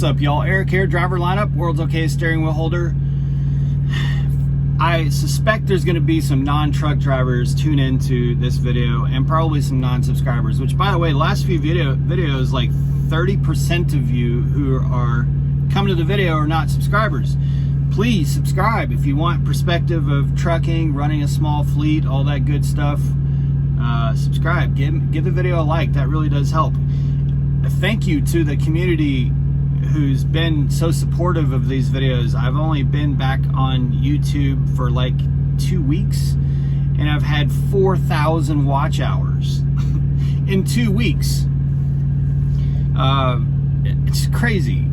What's up, y'all? Eric here, driver lineup, world's okayest steering wheel holder. I suspect there's going to be some non-truck drivers tune into this video, and probably some non-subscribers, which, by the way, the last few videos, like 30% of you who are coming to the video are not subscribers. Please subscribe if you want perspective of trucking, running a small fleet, all that good stuff. Subscribe, give the video a like. That really does help. Thank you to the community who's been so supportive of these videos. I've only been back on YouTube for like 2 weeks, and I've had 4,000 watch hours in 2 weeks. It's crazy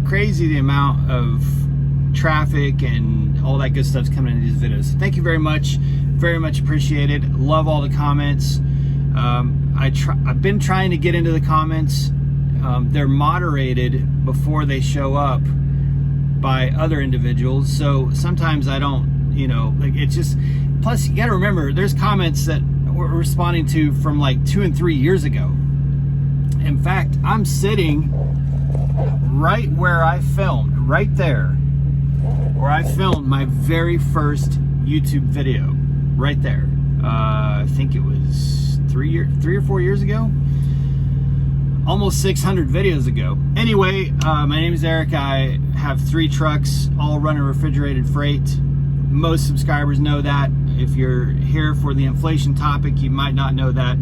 the amount of traffic and all that good stuff's coming into these videos. So thank you very much appreciated. Love all the comments. I've been trying to get into the comments. They're moderated before they show up by other individuals, so sometimes I don't, like, it's just, plus you gotta remember, there's comments that we're responding to from like 2 and 3 years ago. In fact, I'm sitting right where I filmed, right there where I filmed my very first YouTube video, right there. I think it was 3 or 4 years ago. Almost 600 videos ago. Anyway, my name is Eric. I have 3 trucks, all running refrigerated freight. Most subscribers know that. If you're here for the inflation topic, you might not know that.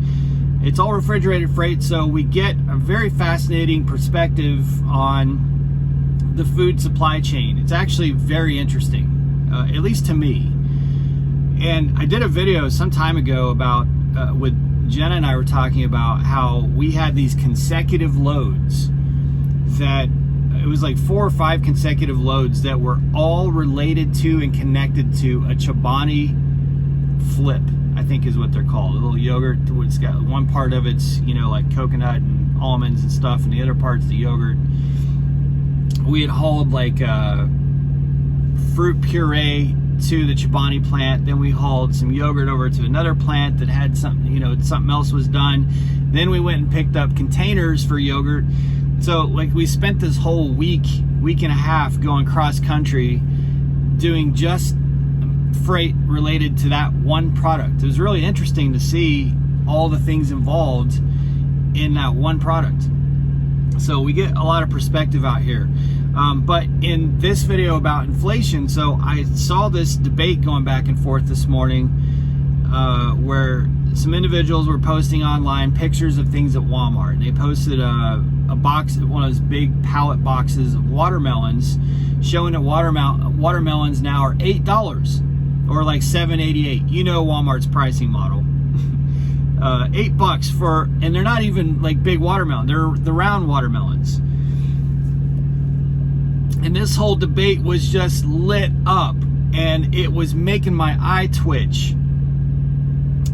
It's all refrigerated freight, so we get a very fascinating perspective on the food supply chain. It's actually very interesting, at least to me. And I did a video some time ago about, with Jenna and I were talking about how we had these consecutive loads, that it was like 4 or 5 consecutive loads that were all related to and connected to a Chobani flip, I think is what they're called. A little yogurt. It's got one part of it's, like coconut and almonds and stuff, and the other part's the yogurt. We had hauled like fruit puree to the Chobani plant, then we hauled some yogurt over to another plant that had something, something else was done. Then we went and picked up containers for yogurt. So like we spent this whole week and a half going cross country doing just freight related to that one product. It was really interesting to see all the things involved in that one product. So we get a lot of perspective out here. But in this video about inflation, so I saw this debate going back and forth this morning, where some individuals were posting online pictures of things at Walmart. They posted a box, one of those big pallet boxes of watermelons, showing that watermelons now are $8 or like $7.88. Walmart's pricing model. $8 for, and they're not even like big watermelon. They're the round watermelons. And this whole debate was just lit up, and it was making my eye twitch,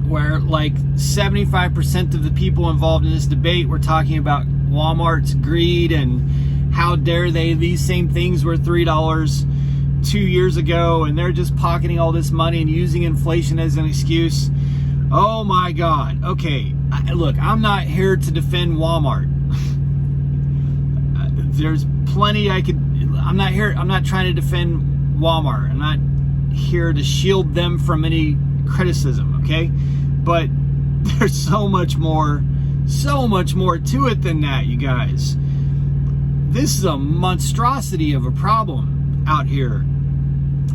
where like 75% of the people involved in this debate were talking about Walmart's greed and how dare they, these same things were $3 2 years ago, and they're just pocketing all this money and using inflation as an excuse. Oh my God. Okay, look, I'm not here to defend Walmart. There's plenty I'm not trying to defend Walmart. I'm not here to shield them from any criticism, okay? But there's so much more to it than that, you guys. This is a monstrosity of a problem out here.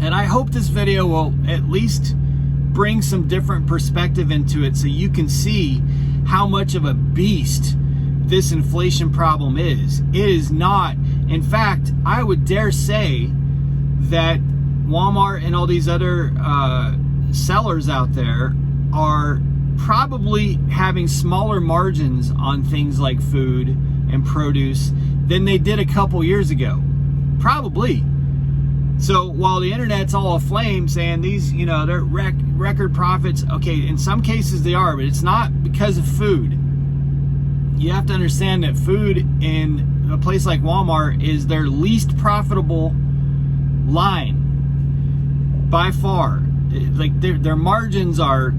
And I hope this video will at least bring some different perspective into it, so you can see how much of a beast this inflation problem is. It is not, in fact, I would dare say that Walmart and all these other sellers out there are probably having smaller margins on things like food and produce than they did a couple years ago. Probably. So while the internet's all aflame saying these, they're record profits, okay, in some cases they are, but it's not because of food. You have to understand that food in a place like Walmart is their least profitable line by far. Like their margins are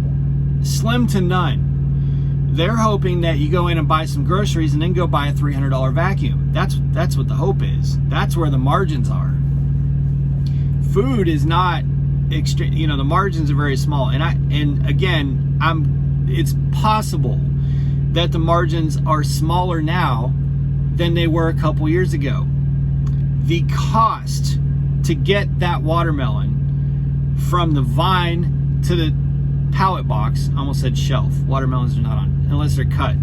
slim to none. they're hoping that you go in and buy some groceries and then go buy a $300 vacuum. That's what the hope is. That's where the margins are. Food is not extreme. You know, the margins are very small. And again, it's possible that the margins are smaller now than they were a couple years ago. The cost to get that watermelon from the vine to the pallet box, I almost said shelf. Watermelons are not on, unless they're cut.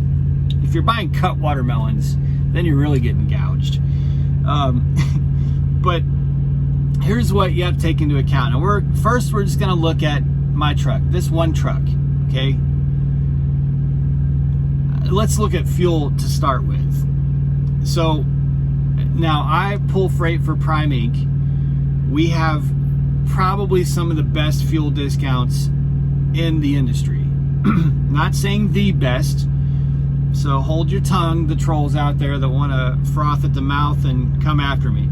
If you're buying cut watermelons, then you're really getting gouged. But here's what you have to take into account. And we're just going to look at my truck, this one truck, okay? Let's look at fuel to start with. So now I pull freight for Prime Inc. We have probably some of the best fuel discounts in the industry. Not saying the best, so hold your tongue, the trolls out there that want to froth at the mouth and come after me.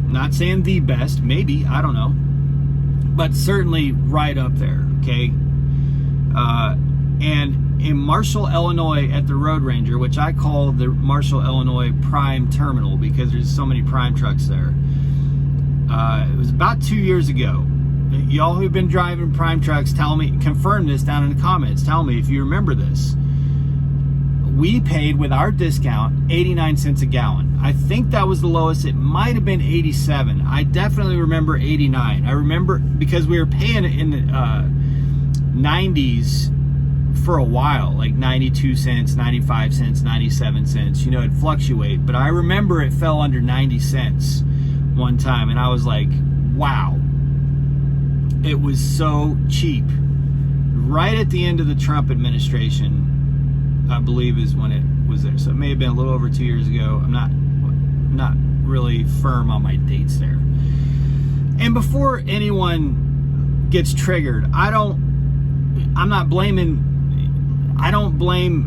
Not saying the best, maybe, I don't know, but certainly right up there, okay? And in Marshall, Illinois, at the Road Ranger, which I call the Marshall, Illinois Prime Terminal because there's so many Prime trucks there. It was about 2 years ago. Y'all who've been driving Prime trucks, tell me, confirm this down in the comments. Tell me if you remember this. We paid with our discount 89 cents a gallon. I think that was the lowest. It might have been 87. I definitely remember 89. I remember because we were paying it in the 90s for a while, like 92 cents, 95 cents, 97 cents. You know, it'd fluctuate. But I remember it fell under 90 cents one time, and I was like, wow. It was so cheap. Right at the end of the Trump administration, I believe is when it was there. So it may have been a little over 2 years ago. I'm not really firm on my dates there. And before anyone gets triggered, I don't blame,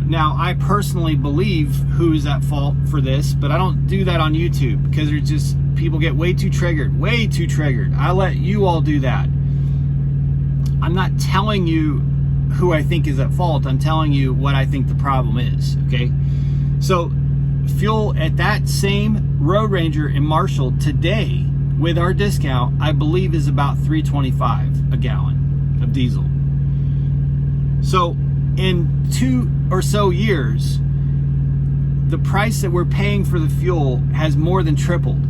now I personally believe who's at fault for this, but I don't do that on YouTube because there's just, people get way too triggered. I let you all do that. I'm not telling you who I think is at fault. I'm telling you what I think the problem is, okay? So fuel at that same Road Ranger in Marshall today with our discount, I believe is about $3.25 a gallon of diesel. So in 2 or so years, the price that we're paying for the fuel has more than tripled.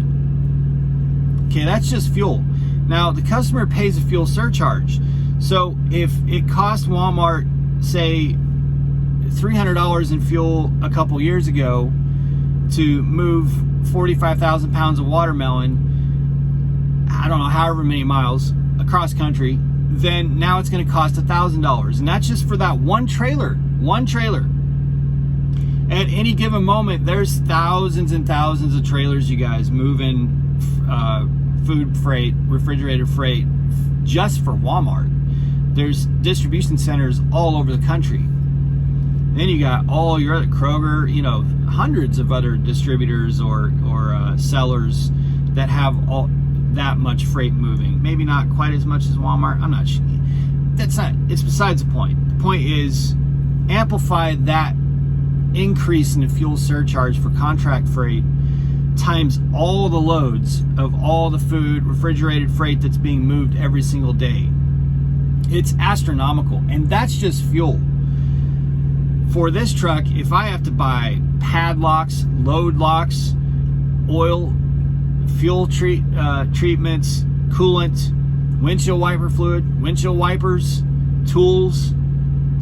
Okay, that's just fuel. Now, the customer pays a fuel surcharge. So if it cost Walmart, say, $300 in fuel a couple years ago to move 45,000 pounds of watermelon, I don't know, however many miles across country, then now it's going to cost $1,000. And that's just for that one trailer. At any given moment, there's thousands and thousands of trailers, you guys, moving food freight, refrigerated freight, just for Walmart. There's distribution centers all over the country. Then you got all your other Kroger, you know, hundreds of other distributors or sellers that have all that much freight moving. Maybe not quite as much as Walmart. I'm not sure. It's besides the point. The point is, amplify that increase in the fuel surcharge for contract freight times all the loads of all the food, refrigerated freight that's being moved every single day. It's astronomical, and that's just fuel. For this truck, if I have to buy padlocks, load locks, oil, fuel treatments, coolant, windshield wiper fluid, windshield wipers, tools,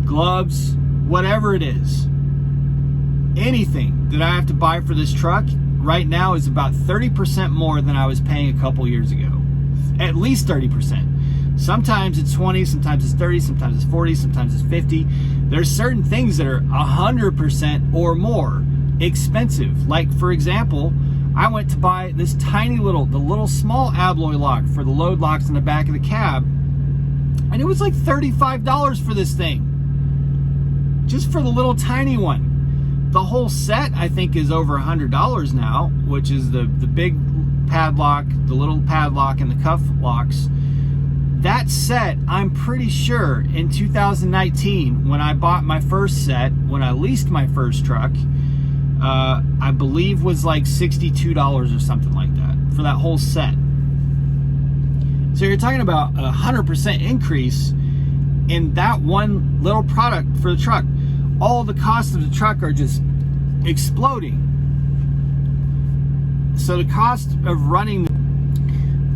gloves, whatever it is, anything that I have to buy for this truck right now is about 30% more than I was paying a couple years ago. At least 30%. Sometimes it's 20, sometimes it's 30, sometimes it's 40, sometimes it's 50. There's certain things that are 100% or more expensive. Like, for example, I went to buy this tiny little small alloy lock for the load locks in the back of the cab, and it was like $35 for this thing. Just for the little tiny one. The whole set, I think, is over $100 now, which is the big padlock, the little padlock, and the cuff locks. that set, I'm pretty sure in 2019, when I bought my first set, when I leased my first truck, I believe was like $62 or something like that for that whole set. So you're talking about 100% increase in that one little product for the truck. All the costs of the truck are just exploding. So the cost of running,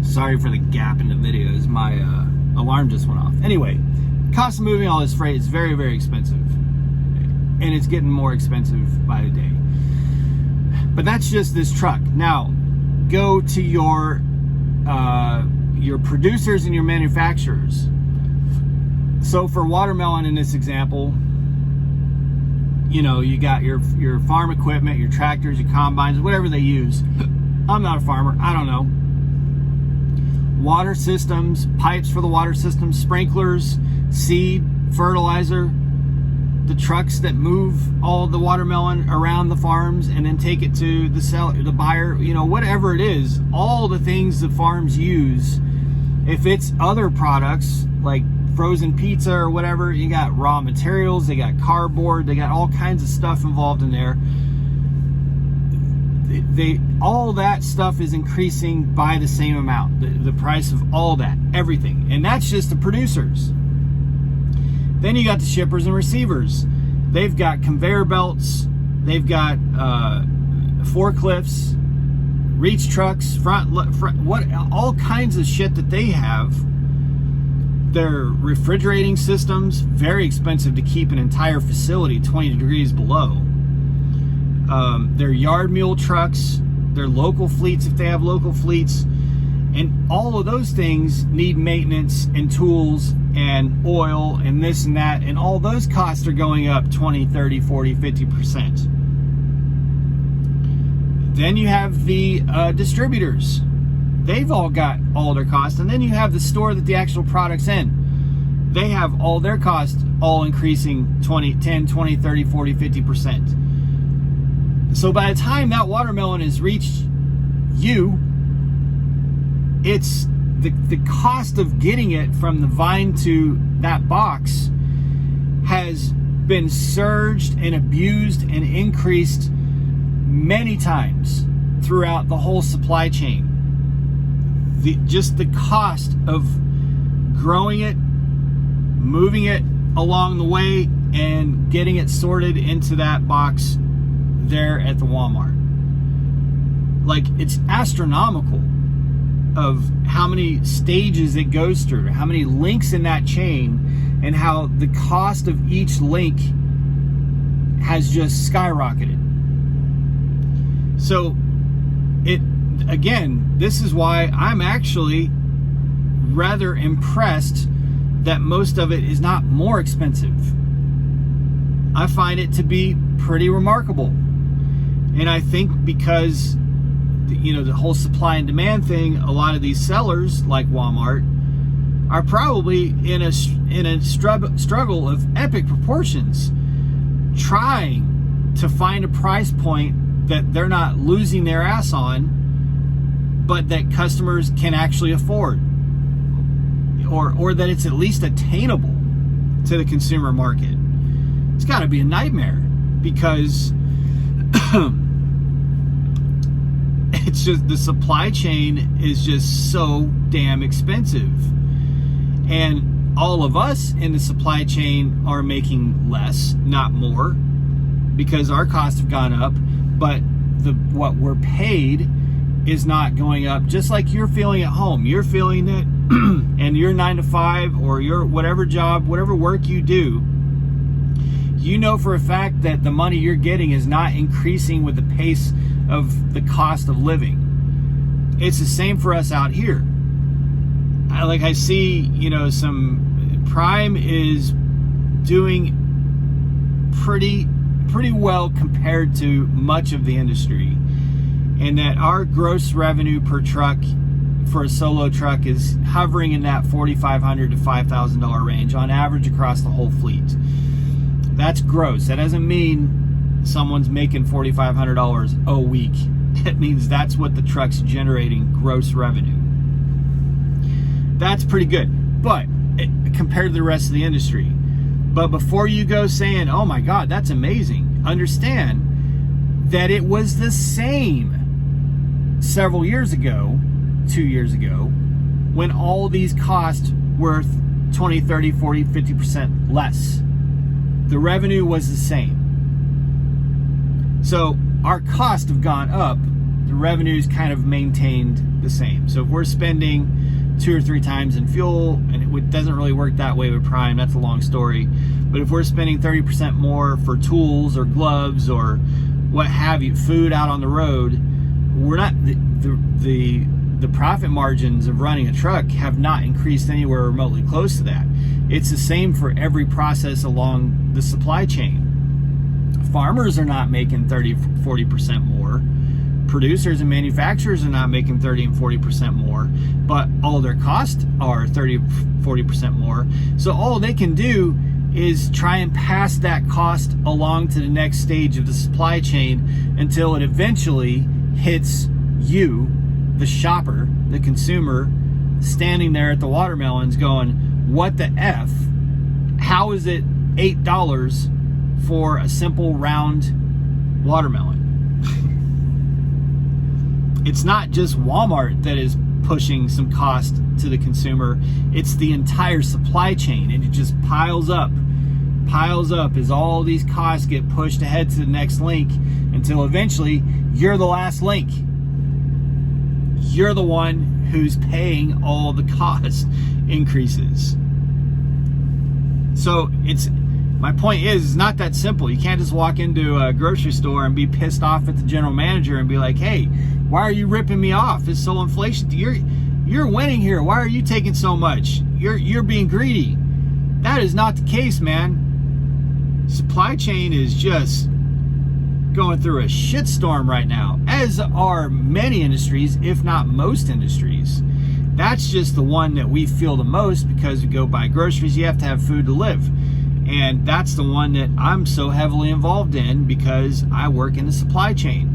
sorry for the gap in the videos, my alarm just went off. Anyway, cost of moving all this freight is very, very expensive, and it's getting more expensive by the day. But that's just this truck. Now, go to your producers and your manufacturers. So for watermelon in this example, you know, you got your farm equipment, your tractors, your combines, whatever they use. I'm not a farmer, I don't know. Water systems, pipes for the water systems, sprinklers, seed, fertilizer, the trucks that move all the watermelon around the farms and then take it to the seller, the buyer, you know, whatever it is, all the things the farms use. If it's other products like frozen pizza or whatever, you got raw materials, they got cardboard, they got all kinds of stuff involved in there. All that stuff is increasing by the same amount, the price of all that, everything. And that's just the producers. Then you got the shippers and receivers. They've got conveyor belts, they've got forklifts, reach trucks, front, what, all kinds of shit that they have. Their refrigerating systems, very expensive to keep an entire facility 20 degrees below. Their yard mule trucks, their local fleets if they have local fleets, and all of those things need maintenance and tools and oil and this and that, and all those costs are going up 20, 30, 40, 50%. Then you have the distributors. They've all got all their costs. And then you have the store that the actual product's in. They have all their costs all increasing 10, 20, 30, 40, 50%. So by the time that watermelon has reached you, it's the cost of getting it from the vine to that box has been surged and abused and increased many times throughout the whole supply chain. Just the cost of growing it, moving it along the way, and getting it sorted into that box there at the Walmart. Like, it's astronomical of how many stages it goes through, how many links in that chain, and how the cost of each link has just skyrocketed. So again, this is why I'm actually rather impressed that most of it is not more expensive. I find it to be pretty remarkable. And I think because, you know, the whole supply and demand thing, a lot of these sellers like Walmart are probably in a struggle of epic proportions, trying to find a price point that they're not losing their ass on, but that customers can actually afford, or that it's at least attainable to the consumer market. It's got to be a nightmare, because it's just, the supply chain is just so damn expensive, and all of us in the supply chain are making less, not more, because our costs have gone up, but what we're paid is not going up. Just like you're feeling at home, you're feeling it, and your 9 to 5 or your whatever job, whatever work you do, you know for a fact that the money you're getting is not increasing with the pace of the cost of living. It's the same for us out here. I see, you know, some Prime is doing pretty well compared to much of the industry, and that our gross revenue per truck for a solo truck is hovering in that $4,500 to $5,000 range on average across the whole fleet. That's gross. That doesn't mean someone's making $4,500 a week. It means that's what the truck's generating gross revenue. That's pretty good. but compared to the rest of the industry. But before you go saying, oh my God, that's amazing, understand that it was the same several years ago, 2 years ago, when all these costs were 20, 30, 40, 50% less. The revenue was the same. So our costs have gone up, the revenues kind of maintained the same. So if we're spending 2 or 3 times in fuel, and it doesn't really work that way with Prime, that's a long story, but if we're spending 30% more for tools or gloves or what have you, food out on the road, we're not, the profit margins of running a truck have not increased anywhere remotely close to that. It's the same for every process along the supply chain. Farmers are not making 30, 40% more. Producers and manufacturers are not making 30 and 40% more, but all their costs are 30, 40% more. So all they can do is try and pass that cost along to the next stage of the supply chain until it eventually hits you, the shopper, the consumer, standing there at the watermelons going, what the F? How is it $8 for a simple round watermelon? It's not just Walmart that is pushing some cost to the consumer. It's the entire supply chain, and it just piles up as all these costs get pushed ahead to the next link until eventually you're the last link. You're the one who's paying all the cost increases. So my point is, it's not that simple. You can't just walk into a grocery store and be pissed off at the general manager and be like, hey, why are you ripping me off? It's so inflation. You're winning here. Why are you taking so much? You're being greedy. That is not the case, man. Supply chain is just going through a shitstorm right now, as are many industries, if not most industries. That's just the one that we feel the most because we go buy groceries. You have to have food to live. And that's the one that I'm so heavily involved in because I work in the supply chain.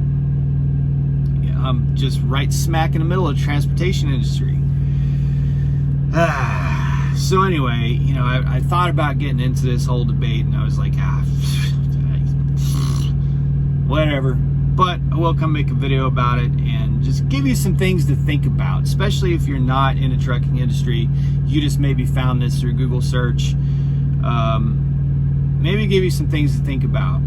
I'm just right smack in the middle of the transportation industry. So anyway, you know, I thought about getting into this whole debate, and I was like, whatever. But I will come make a video about it and just give you some things to think about, especially if you're not in the trucking industry. You just maybe found this through Google search. Maybe give you some things to think about,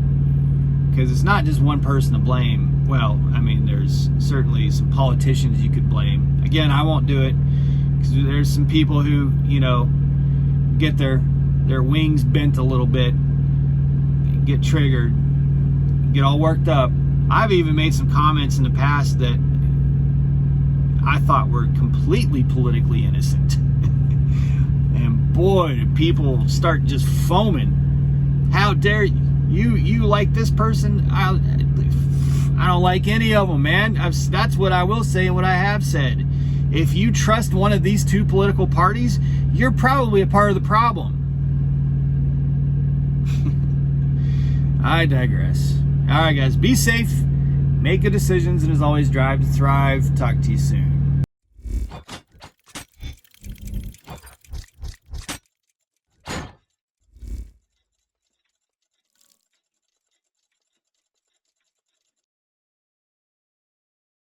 because it's not just one person to blame. Well, I mean, there's certainly some politicians you could blame. Again, I won't do it because there's some people who, you know, get their wings bent a little bit, get triggered, get all worked up. I've even made some comments in the past that I thought were completely politically innocent. And boy, did people start just foaming. How dare you like this person? I don't like any of them, man. That's what I will say and what I have said. If you trust one of these two political parties, you're probably a part of the problem. I digress. All right, guys, be safe, make good decisions, and as always, drive to thrive. Talk to you soon.